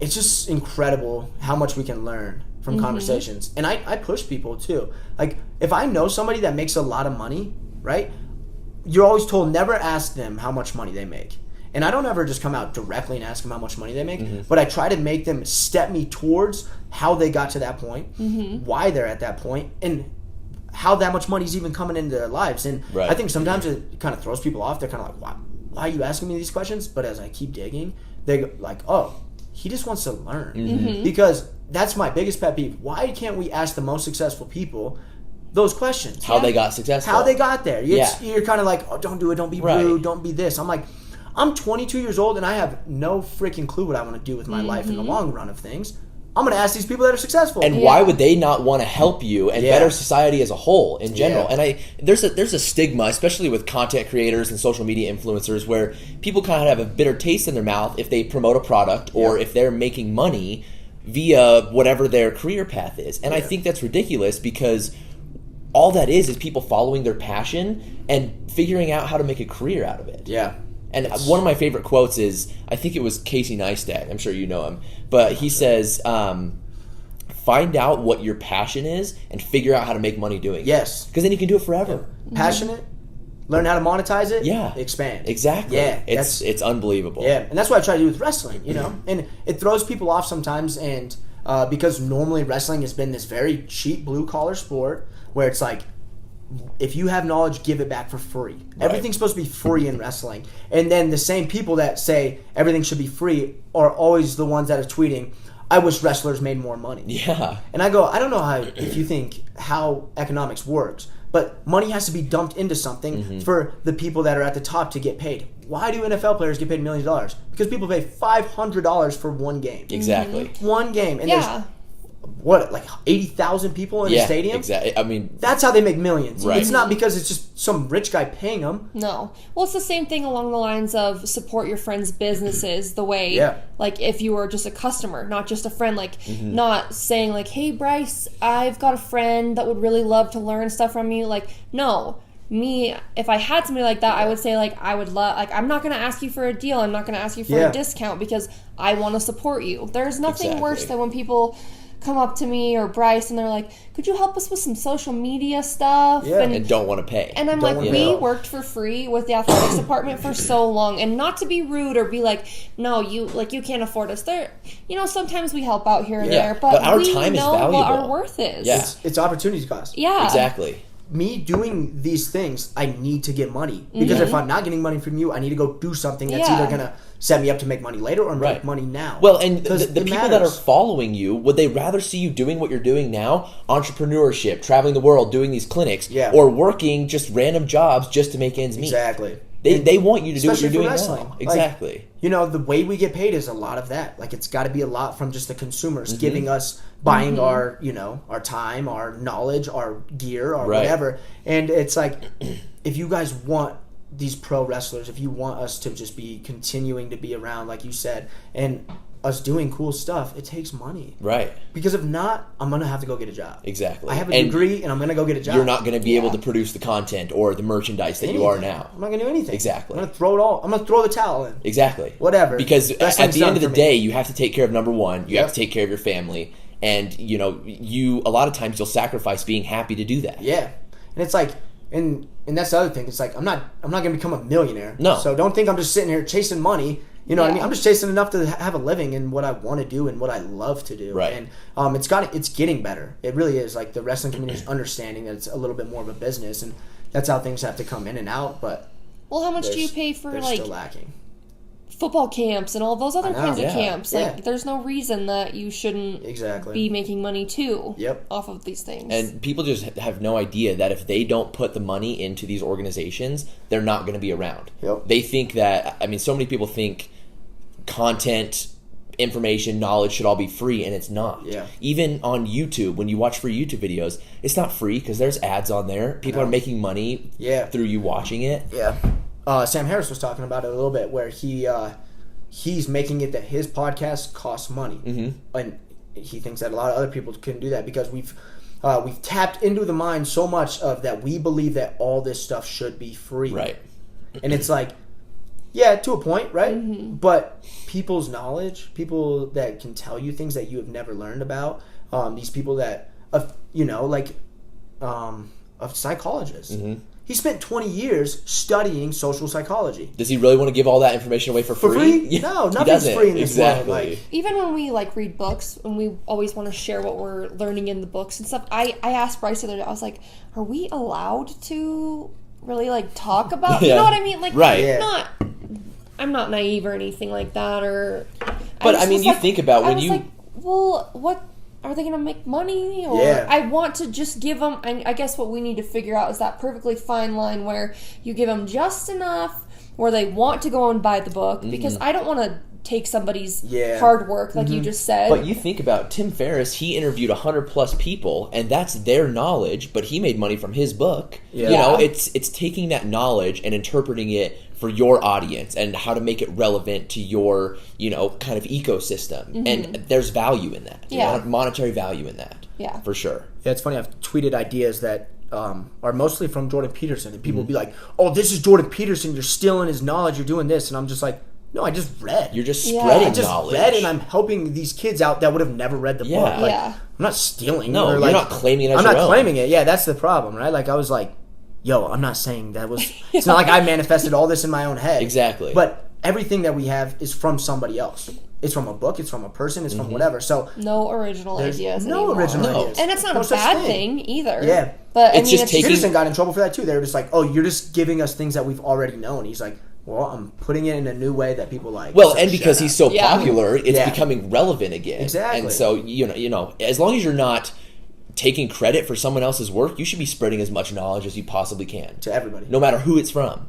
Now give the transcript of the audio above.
it's just incredible how much we can learn from conversations. And I push people too. Like, if I know somebody that makes a lot of money, right? You're always told never ask them how much money they make. And I don't ever just come out directly and ask them how much money they make, but I try to make them step me towards how they got to that point, why they're at that point, and how that much money is even coming into their lives. And I think sometimes it kind of throws people off. They're kind of like, why are you asking me these questions? But as I keep digging, they go like, oh, he just wants to learn. Because that's my biggest pet peeve. Why can't we ask the most successful people those questions? How they got successful. How they got there. You're kind of like, oh, don't do it. Don't be rude. Don't be this. I'm like, I'm 22 years old and I have no freaking clue what I want to do with my life in the long run of things. I'm going to ask these people that are successful. And why would they not want to help you and better society as a whole in general? And there's a stigma, especially with content creators and social media influencers, where people kind of have a bitter taste in their mouth if they promote a product or if they're making money via whatever their career path is. And I think that's ridiculous, because all that is people following their passion and figuring out how to make a career out of it. Yeah. And one of my favorite quotes is, I think it was Casey Neistat. I'm sure you know him. But he says, find out what your passion is and figure out how to make money doing it. Yes. Because then you can do it forever. Passionate, learn how to monetize it, expand. Exactly. Yeah. It's unbelievable. Yeah. And that's what I try to do with wrestling, you know. And it throws people off sometimes, and because normally wrestling has been this very cheap blue-collar sport where it's like, if you have knowledge, give it back for free. Everything's supposed to be free in wrestling. And then the same people that say everything should be free are always the ones that are tweeting, I wish wrestlers made more money. Yeah. And I go, I don't know if you think how economics works, but money has to be dumped into something for the people that are at the top to get paid. Why do NFL players get paid millions of dollars? Because people pay $500 for one game. Exactly. One game. And there's like 80,000 people in a stadium? Exactly. I mean, that's how they make millions. Right. It's not because it's just some rich guy paying them. No. Well, it's the same thing along the lines of support your friends' businesses the way, like, if you were just a customer, not just a friend, like, not saying, like, hey, Bryce, I've got a friend that would really love to learn stuff from you. Like, no. Me, if I had somebody like that, I would say, like, I would love, like, I'm not going to ask you for a deal. I'm not going to ask you for a discount because I want to support you. There's nothing worse than when people come up to me or Bryce and they're like, could you help us with some social media stuff? And don't want to pay. And I'm like, we worked for free with the athletics department for so long, and not to be rude or be like, no, you can't afford us. There, sometimes we help out here and there, but our we time is know valuable. what our worth is. Yeah. It's opportunity cost. Yeah. Exactly. Me doing these things, I need to get money. Because if I'm not getting money from you, I need to go do something that's either going to set me up to make money later or make money now. Well, and the people that are following you, would they rather see you doing what you're doing now, entrepreneurship, traveling the world, doing these clinics, or working just random jobs just to make ends meet? Exactly. They want you to do what you're doing wrestling. now. Exactly. Like, the way we get paid is a lot of that. Like, it's got to be a lot from just the consumers giving us, buying our, our time, our knowledge, our gear, or whatever. And it's like, if you guys want these pro wrestlers, if you want us to just be continuing to be around, like you said, and us doing cool stuff, it takes money. Right. Because if not, I'm going to have to go get a job. Exactly. I have a degree, and I'm going to go get a job. You're not going to be able to produce the content or the merchandise that you are now. I'm not going to do anything. Exactly. I'm going to throw it all. I'm going to throw the towel in. Exactly. Whatever. Because at the end of the day, you have to take care of number one. You have to take care of your family. And, you a lot of times you'll sacrifice being happy to do that. Yeah. And it's like, and that's the other thing. It's like, I'm not going to become a millionaire. No. So don't think I'm just sitting here chasing money. You know what I mean? I'm just chasing enough to have a living in what I want to do and what I love to do. Right. And it's getting better. It really is. Like, the wrestling community is understanding that it's a little bit more of a business, and that's how things have to come in and out. But how much do you pay for, like, still lacking football camps and all those other kinds of camps? Yeah. Like, there's no reason that you shouldn't be making money too off of these things. And people just have no idea that if they don't put the money into these organizations, they're not going to be around. Yep. They think that, so many people think content, information, knowledge should all be free, and it's not. Yeah. Even on YouTube, when you watch free YouTube videos, it's not free because there's ads on there. People are making money through you watching it. Yeah. Sam Harris was talking about it a little bit, where he's making it that his podcast costs money, and he thinks that a lot of other people couldn't do that because we've tapped into the mind so much of that we believe that all this stuff should be free, right? And it's like, Yeah, to a point, right? But people's knowledge, people that can tell you things that you have never learned about, these people that, like a psychologist. He spent 20 years studying social psychology. Does he really want to give all that information away for free? Yeah, no, nothing's free in this world. Like, even when we read books, and we always want to share what we're learning in the books and stuff, I asked Bryce the other day, I was like, are we allowed to really talk about you know what I mean? Right. I'm not naive or anything like that, but I mean, you think about when you well, what are they going to make money? Or I want to just give them, I guess what we need to figure out is that perfectly fine line where you give them just enough where they want to go and buy the book, because I don't want to take somebody's hard work, like you just said. But you think about Tim Ferriss, he interviewed 100+ people, and that's their knowledge, but he made money from his book. You know, it's taking that knowledge and interpreting it for your audience and how to make it relevant to your, kind of ecosystem. And there's value in that. You know, monetary value in that. Yeah. For sure. Yeah, it's funny. I've tweeted ideas that are mostly from Jordan Peterson, and people will be like, oh, this is Jordan Peterson, you're stealing his knowledge, you're doing this. And I'm just like, no, I just read. You're just spreading I just knowledge. read, and I'm helping these kids out that would have never read the book. I'm not stealing. No, you're not claiming it as I'm your not own. claiming it. Yeah, that's the problem, right? Like, I was like, yo, I'm not saying that was... It's not like I manifested all this in my own head. Exactly. But everything that we have is from somebody else. It's from a book, it's from a person, it's from whatever. So no original ideas No anymore. original ideas. And it's not a bad thing either. Yeah. But It's just taking... Peterson got in trouble for that too. They were just like, oh, you're just giving us things that we've already known. He's like, well, I'm putting it in a new way that people like. Well, so and because he's so popular, it's Yeah. becoming relevant again. Exactly. And so, you know, as long as you're not taking credit for someone else's work, you should be spreading as much knowledge as you possibly can. To everybody. No matter who it's from.